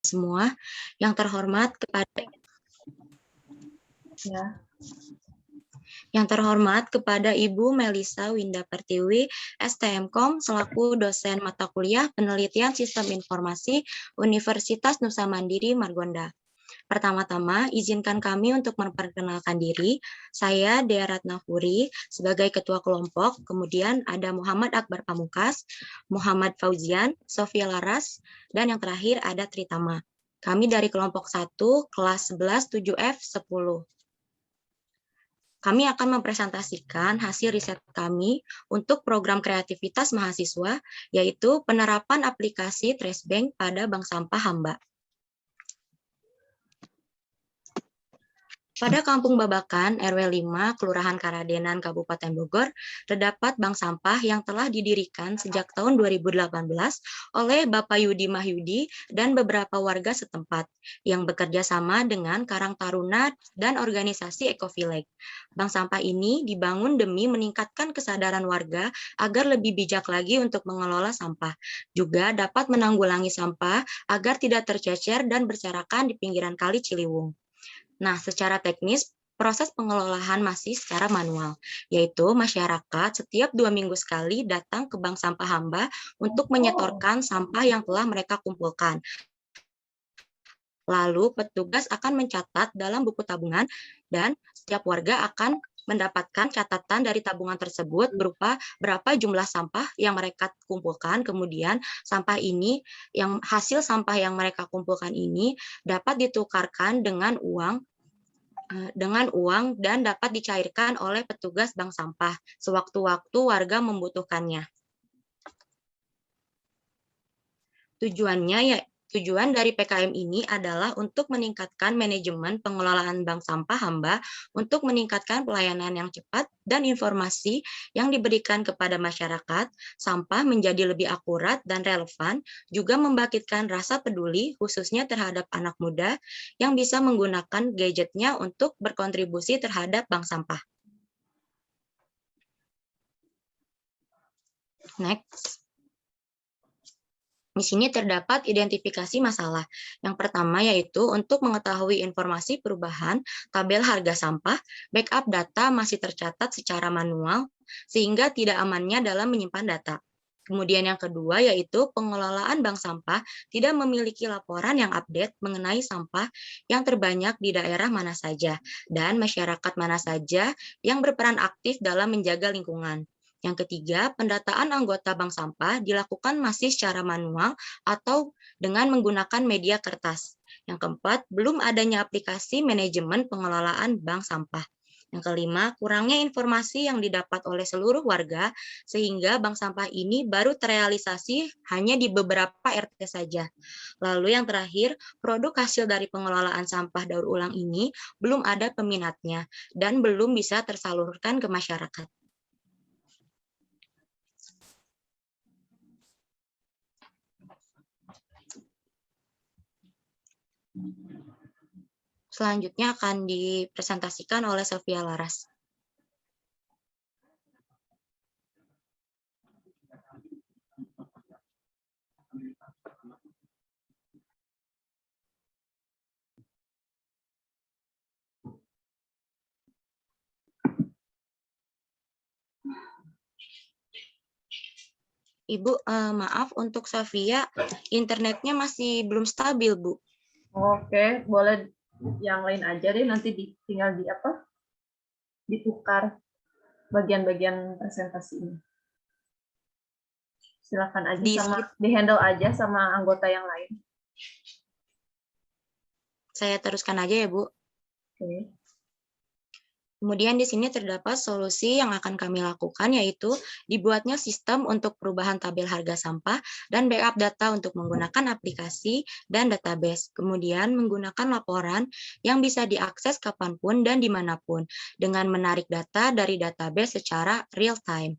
semua. Yang terhormat kepada Ibu Melisa Winda Pertiwi, STMkom, selaku dosen mata kuliah Penelitian Sistem Informasi Universitas Nusa Mandiri Margonda. Pertama-tama, izinkan kami untuk memperkenalkan diri. Saya Dea Ratnafuri sebagai Ketua Kelompok, kemudian ada Muhammad Akbar Pamungkas, Muhammad Fauzian, Sofia Laras, dan yang terakhir ada Tritama. Kami dari kelompok 1, kelas 11, 7F, 10. Kami akan mempresentasikan hasil riset kami untuk program kreativitas mahasiswa, yaitu penerapan aplikasi Trace Bank pada bank sampah Hamba. Pada Kampung Babakan, RW 5, Kelurahan Karadenan, Kabupaten Bogor, terdapat bank sampah yang telah didirikan sejak tahun 2018 oleh Bapak Yudi Mahyudi dan beberapa warga setempat yang bekerja sama dengan Karang Taruna dan organisasi Ecovillage. Bank sampah ini dibangun demi meningkatkan kesadaran warga agar lebih bijak lagi untuk mengelola sampah. Juga dapat menanggulangi sampah agar tidak tercecer dan berserakan di pinggiran Kali Ciliwung. Nah, secara teknis, proses pengelolaan masih secara manual, yaitu masyarakat setiap 2 minggu sekali datang ke bank sampah Hamba untuk menyetorkan sampah yang telah mereka kumpulkan. Lalu, petugas akan mencatat dalam buku tabungan dan setiap warga akan mendapatkan catatan dari tabungan tersebut berupa berapa jumlah sampah yang mereka kumpulkan. Kemudian sampah ini, hasil sampah yang mereka kumpulkan ini dapat ditukarkan dengan uang dan dapat dicairkan oleh petugas bank sampah sewaktu-waktu warga membutuhkannya. Tujuan dari PKM ini adalah untuk meningkatkan manajemen pengelolaan bank sampah Hamba untuk meningkatkan pelayanan yang cepat dan informasi yang diberikan kepada masyarakat, sampah menjadi lebih akurat dan relevan, juga membangkitkan rasa peduli khususnya terhadap anak muda yang bisa menggunakan gadgetnya untuk berkontribusi terhadap bank sampah. Next. Di sini terdapat identifikasi masalah. Yang pertama yaitu untuk mengetahui informasi perubahan tabel harga sampah, backup data masih tercatat secara manual, sehingga tidak amannya dalam menyimpan data. Kemudian yang kedua yaitu pengelolaan bank sampah tidak memiliki laporan yang update mengenai sampah yang terbanyak di daerah mana saja dan masyarakat mana saja yang berperan aktif dalam menjaga lingkungan. Yang ketiga, pendataan anggota bank sampah dilakukan masih secara manual atau dengan menggunakan media kertas. Yang keempat, belum adanya aplikasi manajemen pengelolaan bank sampah. Yang kelima, kurangnya informasi yang didapat oleh seluruh warga sehingga bank sampah ini baru terrealisasi hanya di beberapa RT saja. Lalu yang terakhir, produk hasil dari pengelolaan sampah daur ulang ini belum ada peminatnya dan belum bisa tersalurkan ke masyarakat. Selanjutnya akan dipresentasikan oleh Sofia Laras. Ibu, maaf untuk Sofia, internetnya masih belum stabil, Bu. Oke, boleh yang lain aja deh, nanti tinggal ditukar bagian-bagian presentasi ini. Silakan aja di-handle aja sama anggota yang lain. Saya teruskan aja ya, Bu. Oke. Kemudian di sini terdapat solusi yang akan kami lakukan, yaitu dibuatnya sistem untuk perubahan tabel harga sampah dan backup data untuk menggunakan aplikasi dan database. Kemudian menggunakan laporan yang bisa diakses kapanpun dan dimanapun dengan menarik data dari database secara real time.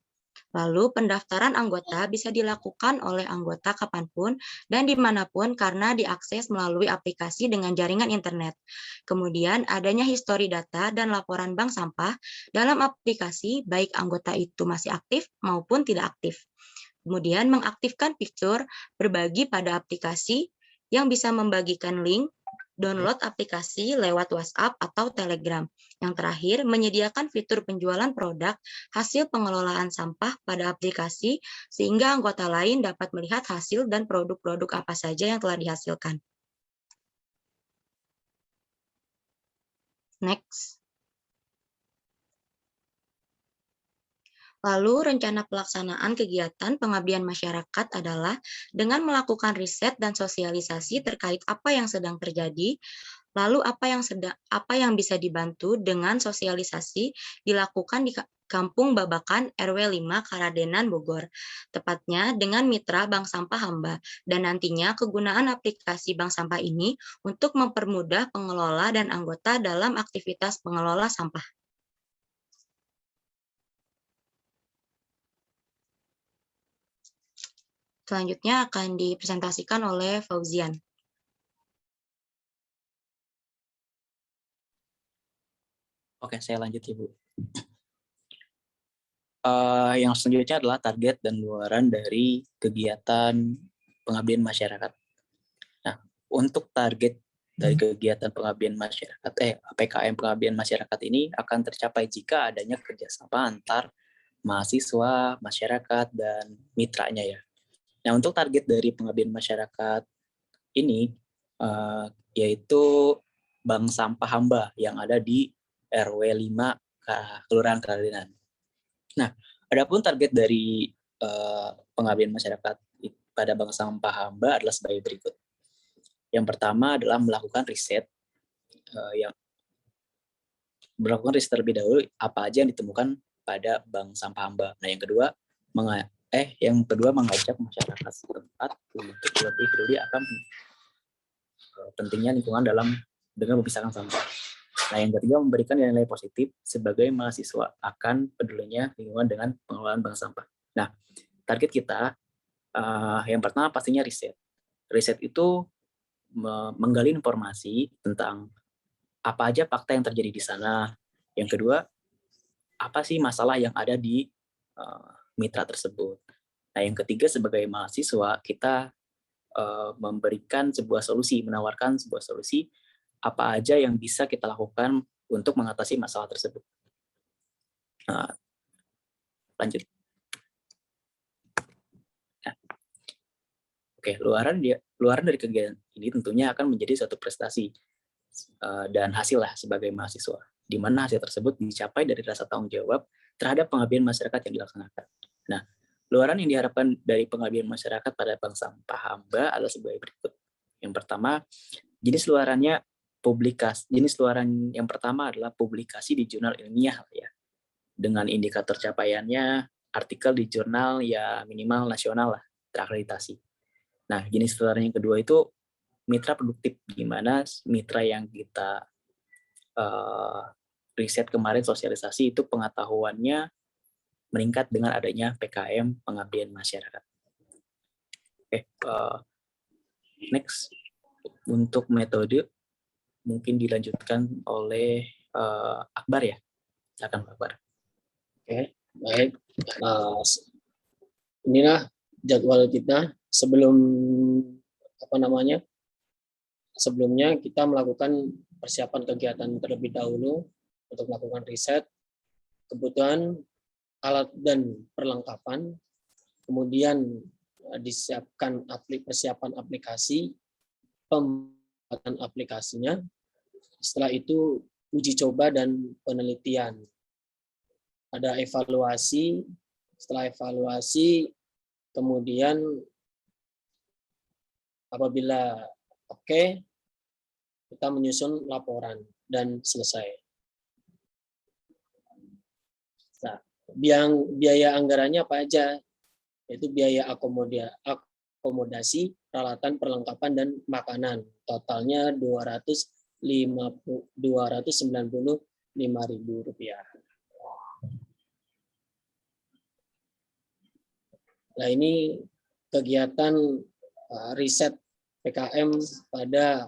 Lalu pendaftaran anggota bisa dilakukan oleh anggota kapanpun dan dimanapun karena diakses melalui aplikasi dengan jaringan internet. Kemudian adanya histori data dan laporan bank sampah dalam aplikasi baik anggota itu masih aktif maupun tidak aktif. Kemudian mengaktifkan fitur berbagi pada aplikasi yang bisa membagikan link, download aplikasi lewat WhatsApp atau Telegram. Yang terakhir, menyediakan fitur penjualan produk hasil pengelolaan sampah pada aplikasi sehingga anggota lain dapat melihat hasil dan produk-produk apa saja yang telah dihasilkan. Next. Lalu, rencana pelaksanaan kegiatan pengabdian masyarakat adalah dengan melakukan riset dan sosialisasi terkait apa yang sedang terjadi, lalu apa yang bisa dibantu dengan sosialisasi dilakukan di Kampung Babakan RW 5 Karadenan Bogor, tepatnya dengan mitra Bank Sampah Hamba, dan nantinya kegunaan aplikasi Bank Sampah ini untuk mempermudah pengelola dan anggota dalam aktivitas pengelola sampah. Selanjutnya akan dipresentasikan oleh Fauzian. Oke, saya lanjut Ibu. Yang selanjutnya adalah target dan luaran dari kegiatan pengabdian masyarakat. Nah, untuk target dari kegiatan pengabdian masyarakat, PKM pengabdian masyarakat ini akan tercapai jika adanya kerjasama antar mahasiswa, masyarakat, dan mitranya ya. Nah, untuk target dari pengabdian masyarakat ini yaitu Bank Sampah Hamba yang ada di RW 5 Kelurahan Karadenan. Nah, adapun target dari pengabdian masyarakat pada Bank Sampah Hamba adalah sebagai berikut. Yang pertama adalah melakukan riset terlebih dahulu apa aja yang ditemukan pada Bank Sampah Hamba. Nah, yang kedua mengajak masyarakat setempat untuk lebih peduli akan pentingnya lingkungan dengan memisahkan sampah. Nah, yang ketiga memberikan nilai positif sebagai mahasiswa akan pedulinya lingkungan dengan pengelolaan bank sampah. Nah, target kita yang pertama pastinya riset. Riset itu menggali informasi tentang apa aja fakta yang terjadi di sana. Yang kedua, apa sih masalah yang ada di mitra tersebut. Nah, yang ketiga sebagai mahasiswa kita menawarkan sebuah solusi apa aja yang bisa kita lakukan untuk mengatasi masalah tersebut. Nah, lanjut. Nah, oke, luaran dari kegiatan ini tentunya akan menjadi suatu prestasi dan hasil lah sebagai mahasiswa, di mana hasil tersebut dicapai dari rasa tanggung jawab terhadap pengabdian masyarakat yang dilaksanakan. Nah, luaran yang diharapkan dari pengabdian masyarakat pada Bank Sampah Hamba adalah sebagai berikut. Yang pertama, jenis luaran yang pertama adalah publikasi di jurnal ilmiah ya. Dengan indikator capaiannya artikel di jurnal ya minimal nasional lah, terakreditasi. Nah, jenis luaran yang kedua itu mitra produktif, di mana mitra yang kita riset kemarin sosialisasi itu pengetahuannya meningkat dengan adanya PKM pengabdian masyarakat. Oke, next. Untuk metode mungkin dilanjutkan oleh Akbar ya. Silakan Pak Akbar. Oke, baik. Inilah jadwal kita sebelumnya kita melakukan persiapan kegiatan terlebih dahulu untuk melakukan riset, kebutuhan alat dan perlengkapan, kemudian disiapkan persiapan aplikasi, pembuatan aplikasinya, setelah itu uji coba dan penelitian. Ada evaluasi, setelah evaluasi kemudian apabila oke, kita menyusun laporan dan selesai. Nah, biaya anggarannya apa aja? Yaitu biaya akomodasi, peralatan, perlengkapan, dan makanan. Totalnya Rp295.000. Nah, ini kegiatan riset PKM pada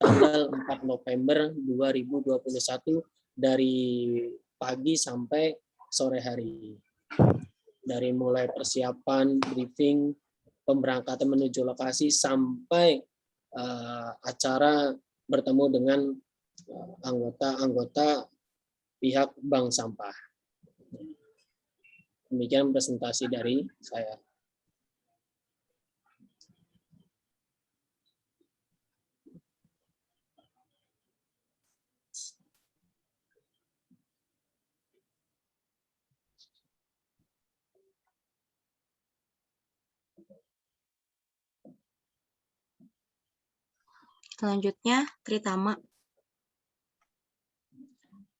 tanggal 4 November 2021 dari pagi sampai sore hari. Dari mulai persiapan, briefing, pemberangkatan menuju lokasi, sampai acara bertemu dengan anggota-anggota pihak bank sampah. Demikian presentasi dari saya. Selanjutnya, Tritama.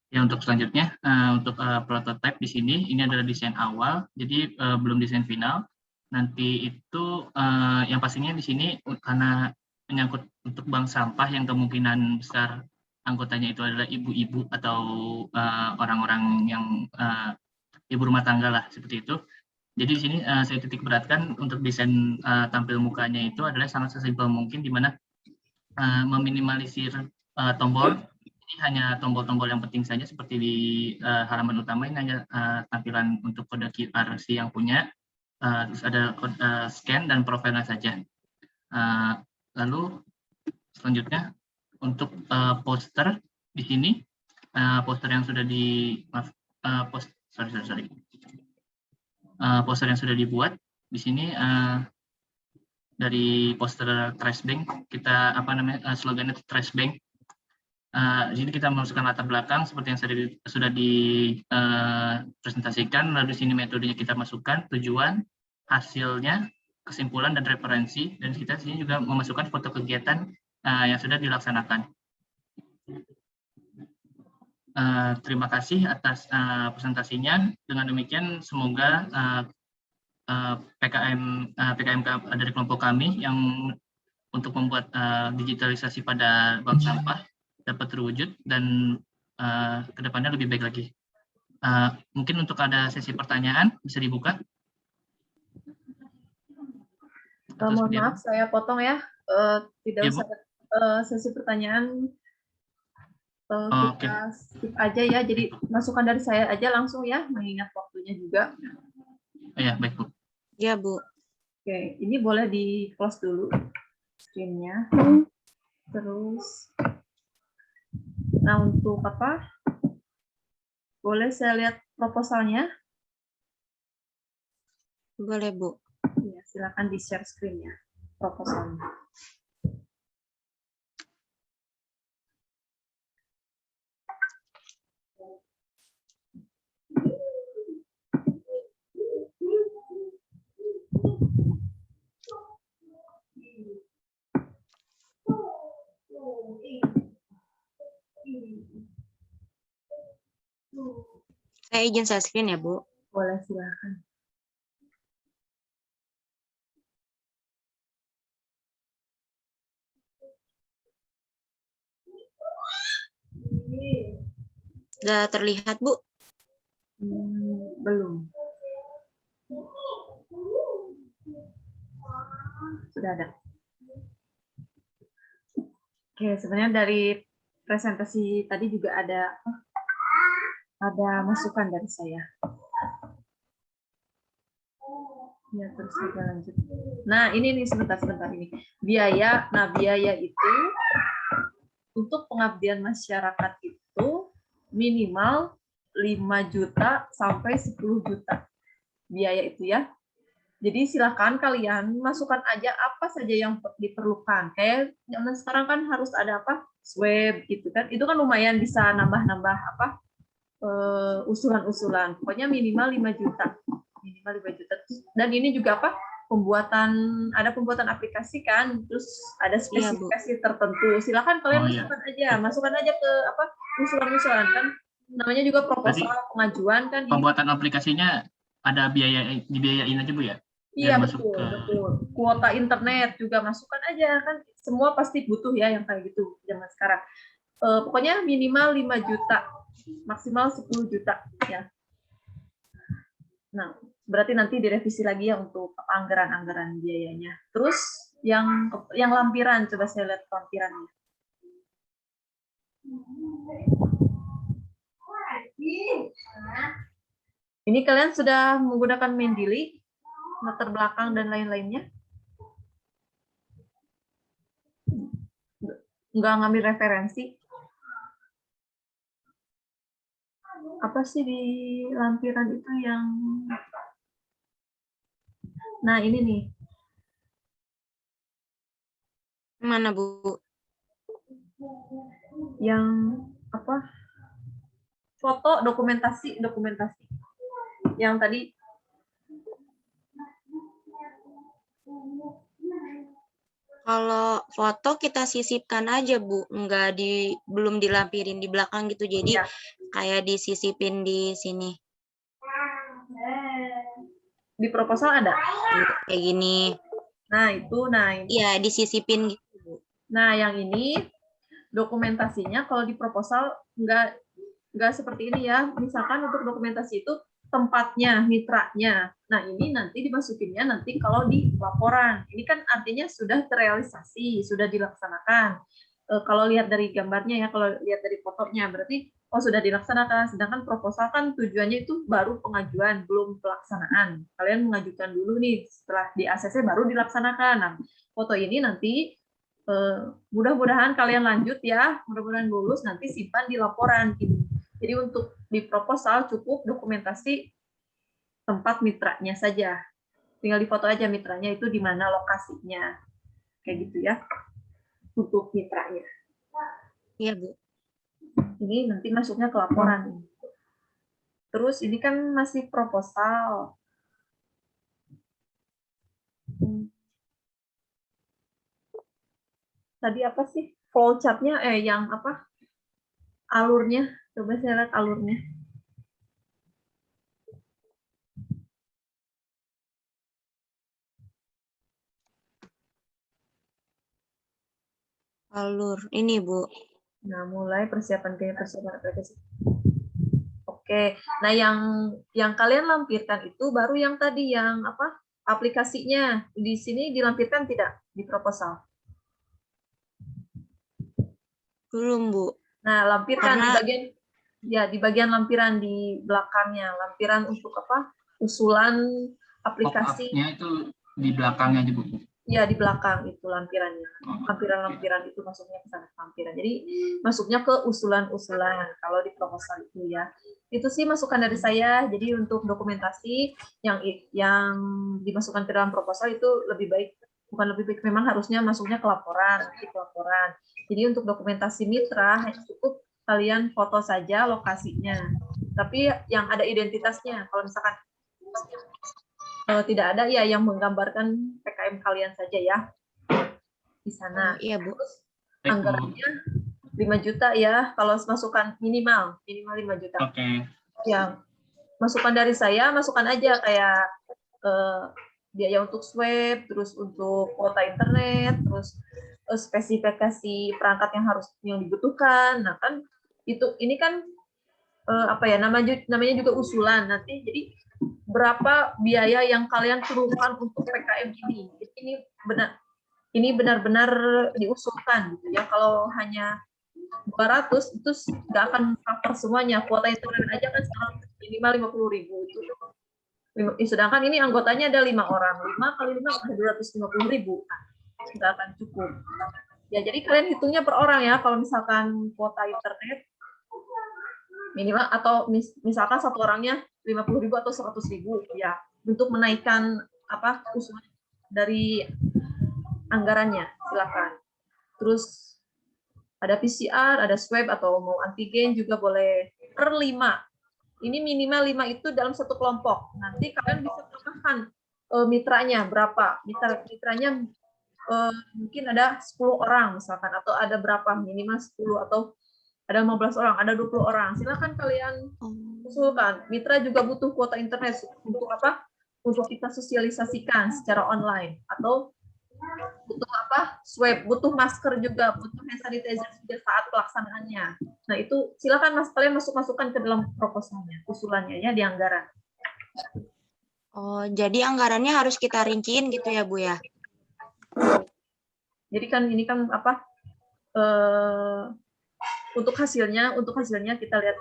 Ya, untuk selanjutnya, untuk prototipe di sini, ini adalah desain awal, jadi belum desain final. Nanti itu yang pastinya di sini karena menyangkut untuk bank sampah yang kemungkinan besar anggotanya itu adalah ibu-ibu atau orang-orang yang ibu rumah tangga lah, seperti itu. Jadi di sini saya titik beratkan untuk desain tampil mukanya itu adalah sangat sesimpel mungkin, di mana meminimalisir tombol. Ini hanya tombol-tombol yang penting saja, seperti di halaman utama ini hanya tampilan untuk kode QR yang punya, terus ada scan dan profilnya saja. Lalu selanjutnya untuk poster di sini, poster yang sudah poster yang sudah dibuat di sini dari poster Trash Bank, kita slogannya Trash Bank. Di sini kita memasukkan latar belakang seperti yang sudah dipresentasikan, lalu di sini metodenya kita masukkan, tujuan, hasilnya, kesimpulan, dan referensi, dan kita di sini juga memasukkan foto kegiatan yang sudah dilaksanakan. Terima kasih atas presentasinya. Dengan demikian, semoga PKMK dari kelompok kami yang untuk membuat digitalisasi pada bank sampah dapat terwujud dan kedepannya lebih baik lagi. Mungkin untuk ada sesi pertanyaan bisa dibuka. Mohon maaf, saya potong ya. Tidak Ya, usah sesi pertanyaan. Oke. Kita skip aja ya. Jadi masukan dari saya aja langsung ya, mengingat waktunya juga. Ya, baik Bu. Ya, Bu. Oke, ini boleh di close dulu screen-nya. Terus, nah untuk apa? Boleh saya lihat proposalnya? Boleh, Bu. Ya, silakan di share screen-nya, proposalnya. Saya izin share screen ya, Bu. Boleh, silakan. Sudah terlihat, Bu? Belum. Sudah ada. Oke, sebenarnya dari presentasi tadi juga ada masukan dari saya. Ya, terus kita lanjut. Nah, ini nih sebentar ini. Biaya. Nah, biaya itu untuk pengabdian masyarakat itu minimal 5 juta sampai 10 juta. Biaya itu ya. Jadi silakan kalian masukkan aja apa saja yang diperlukan. Kayak zaman sekarang kan harus ada apa? Swab gitu kan. Itu kan lumayan bisa nambah-nambah apa? Usulan-usulan. Pokoknya minimal 5 juta. Minimal 5 juta. Dan ini juga apa? Ada pembuatan aplikasi kan, terus ada spesifikasi tertentu. Silakan kalian masukkan aja ke apa? Usulan-usulan kan. Namanya juga proposal pengajuan kan. Pembuatan aplikasinya ada dibiayain aja Bu ya? Iya, betul. Kuota internet juga masukkan aja kan, semua pasti butuh ya yang kayak gitu zaman sekarang. Pokoknya minimal 5 juta, maksimal 10 juta ya. Nah, berarti nanti direvisi lagi ya untuk anggaran biayanya. Terus yang lampiran, coba saya lihat lampirannya. Ini kalian sudah menggunakan Mendeley, latar belakang dan lain-lainnya? nggak ngambil referensi. Apa sih di lampiran itu yang... Nah, ini nih. Mana, Bu? Yang apa? Foto, dokumentasi. Yang tadi. Kalau foto kita sisipkan aja, Bu. Belum dilampirin di belakang gitu. Jadi Ya. kayak disisipin di sini. Di proposal ada? Kayak gini. Nah, itu. Nah, ini. Iya, disisipin gitu, Bu. Nah, yang ini dokumentasinya kalau di proposal nggak seperti ini ya. Misalkan untuk dokumentasi itu tempatnya, mitranya. Nah, ini nanti dimasukinnya nanti kalau di laporan. Ini kan artinya sudah terrealisasi, sudah dilaksanakan. Kalau lihat dari gambarnya ya, kalau lihat dari fotonya, berarti sudah dilaksanakan. Sedangkan proposal kan tujuannya itu baru pengajuan, belum pelaksanaan. Kalian mengajukan dulu nih, setelah di ACC baru dilaksanakan. Nah, foto ini nanti mudah-mudahan kalian lanjut ya, mudah-mudahan lulus, nanti simpan di laporan ini. Jadi untuk di proposal cukup dokumentasi tempat mitranya saja. Tinggal difoto aja mitranya itu di mana lokasinya. Kayak gitu ya. Untuk mitranya. Iya, Bu. Ini nanti masuknya ke laporan. Terus ini kan masih proposal. Tadi apa sih? Flowchart-nya, yang apa? Alurnya. Coba saya lihat alurnya. Alur. Ini, Bu. Nah, mulai persiapan aplikasi. Oke. Nah, yang kalian lampirkan itu baru yang tadi yang apa? Aplikasinya. Di sini dilampirkan tidak di proposal? Belum, Bu. Nah, lampirkan Karena di bagian lampiran di belakangnya. Lampiran untuk apa? Usulan aplikasi. Pop-up-nya itu di belakangnya aja, Bu. Ya, di belakang itu lampirannya. Lampiran-lampiran itu masuknya ke sana lampiran. Jadi masuknya ke usulan-usulan kalau di proposal itu ya. Itu sih masukan dari saya. Jadi untuk dokumentasi yang dimasukkan ke dalam proposal itu lebih baik, bukan lebih baik, memang harusnya masuknya ke laporan, nanti ke laporan. Jadi untuk dokumentasi mitra cukup kalian foto saja lokasinya. Tapi yang ada identitasnya. Kalau misalkan tidak ada ya yang menggambarkan PKM kalian saja ya di sana. iya, Bu. Anggarannya 5 juta ya kalau masukan minimal 5 juta. Oke. Ya, masukan dari saya, masukkan aja kayak biaya untuk swab, terus untuk kuota internet, terus spesifikasi perangkat yang dibutuhkan. Nah kan ini kan apa ya, namanya juga usulan nanti. Jadi berapa biaya yang kalian perlukan untuk PKM ini? Ini benar-benar diusulkan gitu ya. Kalau hanya 200 itu nggak akan cover semuanya. Kuota internet aja kan sekarang minimal 50.000 itu. Sedangkan ini anggotanya ada 5 orang. 5 kali 5 udah 250.000. Nah, nggak akan cukup. Ya, jadi kalian hitungnya per orang ya. Kalau misalkan kuota internet minimal atau misalkan satu orangnya 50.000 atau 100.000 ya, untuk menaikkan apa usulan dari anggarannya silakan. Terus ada PCR, ada swab atau mau antigen juga boleh per 5. Ini minimal 5 itu dalam satu kelompok. Nanti kalian bisa tambahkan mitranya berapa. Mitranya mungkin ada 10 orang misalkan, atau ada berapa, minimal 10 atau ada 15 orang, ada 20 orang. Silakan kalian usulkan. Mitra juga butuh kuota internet untuk apa? Untuk kita sosialisasikan secara online, atau butuh apa? Swab, butuh masker juga, butuh hand sanitizer juga saat pelaksanaannya. Nah, itu silakan kalian masukkan ke dalam proposalnya, usulannya ya di anggaran. Oh, jadi anggarannya harus kita rinciin gitu ya, Bu ya? Jadi kan ini kan apa? Untuk hasilnya kita lihat,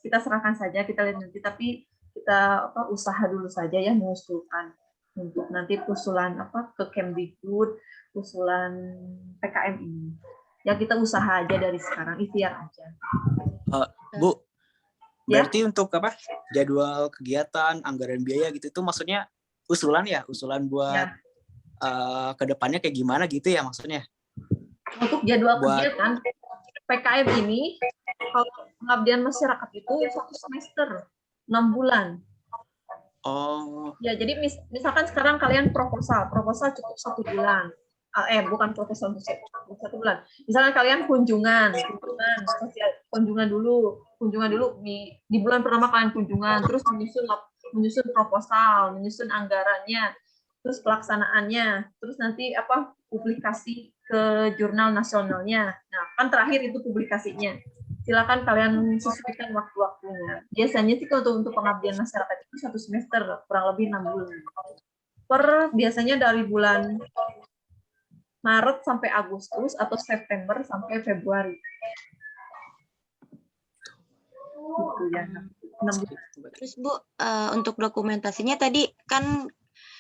kita serahkan saja, kita lihat nanti, tapi kita usaha dulu saja ya mengusulkan untuk nanti usulan ke Kemdikbud, usulan PKM ini. Ya kita usaha aja dari sekarang, ikhtiar aja. Bu, Ya. berarti untuk apa? Jadwal kegiatan, anggaran biaya gitu itu maksudnya usulan ya, usulan buat Ya. kedepannya kayak gimana gitu ya maksudnya? Untuk jadwal Buat kegiatan PKM ini, kalau pengabdian masyarakat itu 1 semester, 6 bulan. oh Ya, jadi misalkan sekarang kalian proposal cukup 1 bulan. Bukan proposal untuk 1 bulan. Misalkan kalian kunjungan dulu di bulan pertama kalian kunjungan, terus menyusun proposal, menyusun anggarannya, terus pelaksanaannya, terus nanti publikasi ke jurnal nasionalnya. Nah, kan terakhir itu publikasinya. Silakan kalian sesuaikan waktu-waktunya. Biasanya sih kalau untuk pengabdian masyarakat itu 1 semester, kurang lebih 6 bulan. Biasanya dari bulan Maret sampai Agustus atau September sampai Februari. Gitu ya. 6 bulan. Terus Bu, untuk dokumentasinya tadi kan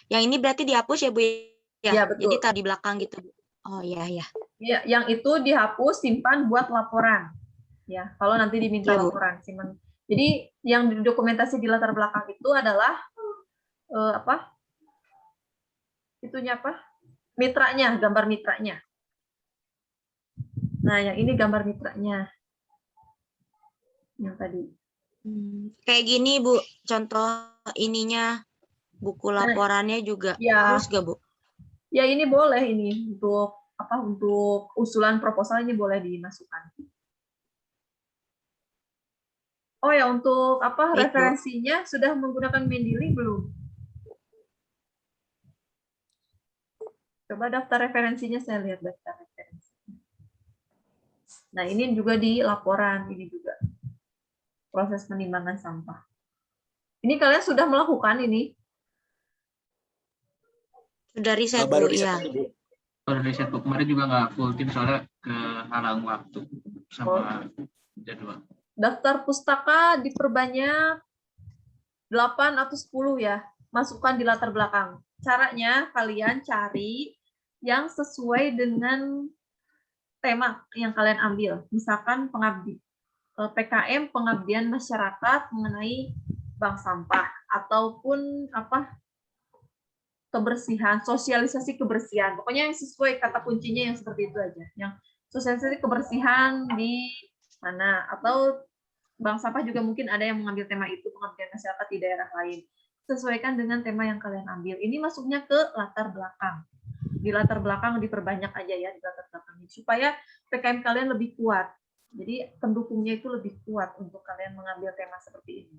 yang ini berarti dihapus ya Bu ya? Ya, betul. Jadi taruh di belakang gitu Bu. Oh iya ya. Ya, yang itu dihapus, simpan buat laporan. Ya, kalau nanti diminta Ya, Bu. laporan, simpan. Jadi yang dokumentasi di latar belakang itu adalah mitranya, gambar mitranya. Nah, yang ini gambar mitranya. Yang tadi. Kayak gini Bu, contoh ininya, buku laporannya juga Ya. harus gak Bu? Ya, ini boleh ini untuk usulan proposal ini boleh dimasukkan. Oh ya, untuk referensinya sudah menggunakan Mendeley belum? Coba daftar referensinya, saya lihat daftar referensi. Nah, ini juga di laporan, ini juga proses penimbangan sampah. Ini kalian sudah melakukan ini? Sudah riset baru Bu, riset ya. aja, Bu. Baru riset Bu, kemarin juga nggak full tim soalnya kehalang waktu sama jadwal. Daftar pustaka diperbanyak 8 atau 10 ya. Masukkan di latar belakang. Caranya kalian cari yang sesuai dengan tema yang kalian ambil. Misalkan PKM pengabdian masyarakat mengenai bank sampah ataupun kebersihan, sosialisasi kebersihan. Pokoknya yang sesuai kata kuncinya yang seperti itu aja. Yang sosialisasi kebersihan di mana, atau bank sampah juga mungkin ada yang mengambil tema itu, pengabdian masyarakat di daerah lain. Sesuaikan dengan tema yang kalian ambil. Ini masuknya ke latar belakang. Di latar belakang diperbanyak aja ya, di latar belakang ini, supaya PKM kalian lebih kuat. Jadi pendukungnya itu lebih kuat untuk kalian mengambil tema seperti ini.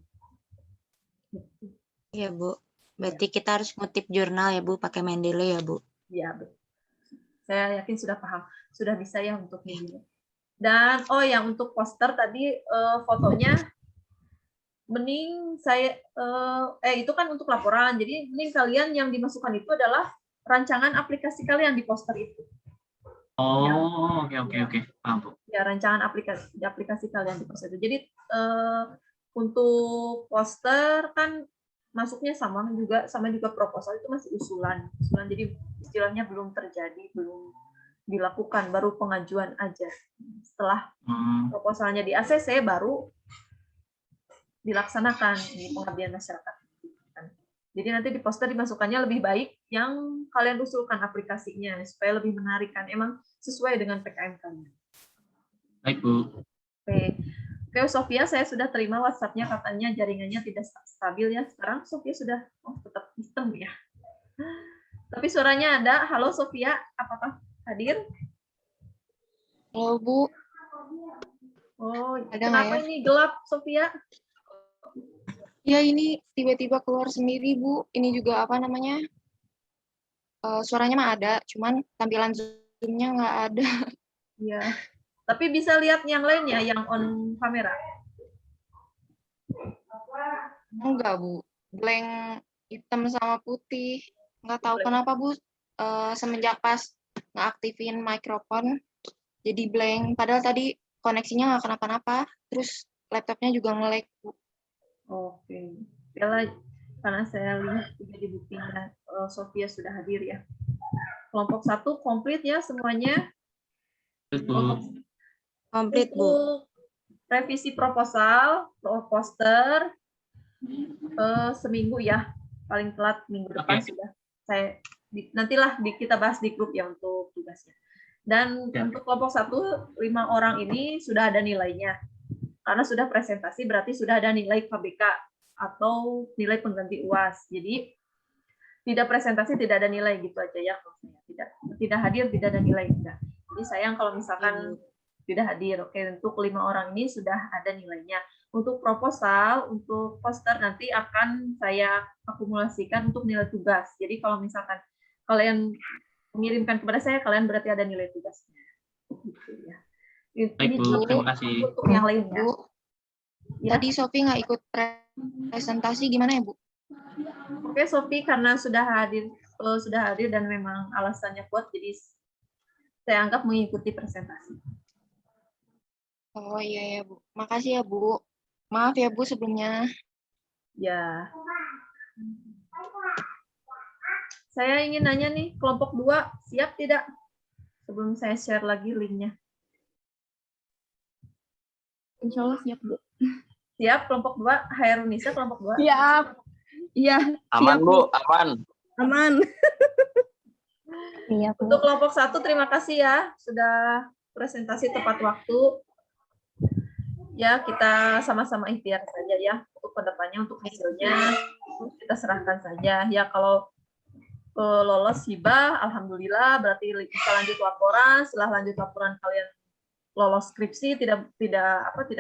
Iya Bu. Berarti kita harus ngutip jurnal ya Bu, pakai Mendeley ya Bu. Iya, betul. Saya yakin sudah paham, sudah bisa ya untuk ini. Dan yang untuk poster tadi fotonya mending saya itu kan untuk laporan. Jadi mending kalian yang dimasukkan itu adalah rancangan aplikasi kalian di poster itu. Oh, oke. Paham, Bu. Ya, rancangan aplikasi kalian di poster itu. Jadi untuk poster kan masuknya sama juga proposal itu masih usulan. Jadi istilahnya belum terjadi, belum dilakukan, baru pengajuan aja. Setelah proposalnya di ACC baru dilaksanakan di pengabdian masyarakat. Jadi nanti di poster dimasukkannya lebih baik yang kalian usulkan aplikasinya supaya lebih menarik kan, emang sesuai dengan PKM kalian. Baik, Bu. Oke, Sofia, saya sudah terima WhatsApp-nya, katanya jaringannya tidak stabil ya. Sekarang Sofia sudah tetap sistem ya. Tapi suaranya ada. Halo Sofia, apakah hadir? Halo Bu. Oh, ada kenapa ya? Ini gelap Sofia? Ya ini tiba-tiba keluar sendiri Bu. Ini juga apa namanya? Suaranya mah ada, cuman tampilan Zoom-nya nggak ada. Iya. Tapi bisa lihat yang lainnya, yang on kamera? Enggak Bu. Blank hitam sama putih. Nggak tahu kenapa Bu. Semenjak pas ngeaktifin mikrofon, jadi blank. Padahal tadi koneksinya nggak kenapa-napa. Terus laptopnya juga nge-lag Bu. Oke. Karena saya lihat juga di buktinya Sofia sudah hadir ya. Kelompok 1 komplit ya semuanya. Bu. Komplit, Bu. Untuk revisi proposal, poster, seminggu ya, paling telat minggu depan Oke. sudah. Nantilah kita bahas di grup ya untuk tugasnya. Dan Ya. untuk kelompok 1, 5 orang ini sudah ada nilainya. Karena sudah presentasi berarti sudah ada nilai KBK atau nilai pengganti UAS. Jadi tidak presentasi tidak ada nilai gitu aja ya. Tidak hadir tidak ada nilai tidak. Jadi sayang kalau misalkan tidak hadir. Oke, untuk 5 orang ini sudah ada nilainya. Untuk proposal, untuk poster nanti akan saya akumulasikan untuk nilai tugas. Jadi kalau misalkan kalian mengirimkan kepada saya, kalian berarti ada nilai tugasnya. Gitu ya. Baik, Bu. Terima kasih. Untuk yang lainnya. Bu, Ya. tadi Sofi nggak ikut presentasi gimana ya, Bu? Oke, Sofi karena sudah hadir dan memang alasannya kuat, jadi saya anggap mengikuti presentasi. Oh iya ya, Bu. Makasih ya, Bu. Maaf ya, Bu, sebelumnya. Ya. Saya ingin nanya nih, kelompok 2 siap tidak? Sebelum saya share lagi linknya. Insya Allah siap, Bu. Siap, kelompok 2. Hairunisa, kelompok 2. Siap. Iya. Aman, siap, Bu, aman. Aman. Iya, Bu. Untuk kelompok 1, terima kasih ya sudah presentasi tepat waktu. Ya, kita sama-sama ikhtiar saja ya untuk kedepannya, untuk hasilnya kita serahkan saja. Ya, kalau lolos hibah, alhamdulillah, berarti bisa lanjut laporan. Setelah lanjut laporan kalian lolos skripsi, tidak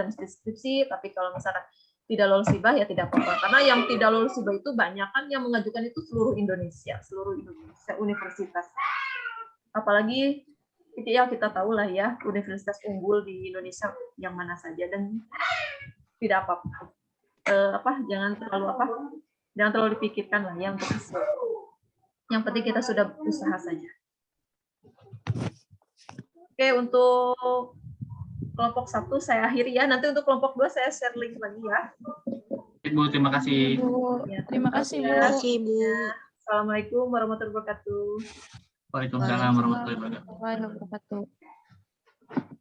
mesti skripsi, tapi kalau misalkan tidak lolos hibah ya tidak apa-apa. Karena yang tidak lolos hibah itu banyak kan yang mengajukan itu seluruh Indonesia universitas. Apalagi ya kita tahu lah ya universitas unggul di Indonesia yang mana saja dan tidak apa-apa. Jangan terlalu dipikirkan lah ya untuk hasil. Yang penting kita sudah usaha saja. Oke, untuk kelompok 1 saya akhiri ya. Nanti untuk kelompok 2 saya share link lagi ya. Bu, terima kasih. Bu, Ya, terima kasih, Bu. Terima kasih, Bu. Assalamualaikum warahmatullahi wabarakatuh. Waalaikumsalam warahmatullahi wabarakatuh. Waalaikumsalam warahmatullahi wabarakatuh.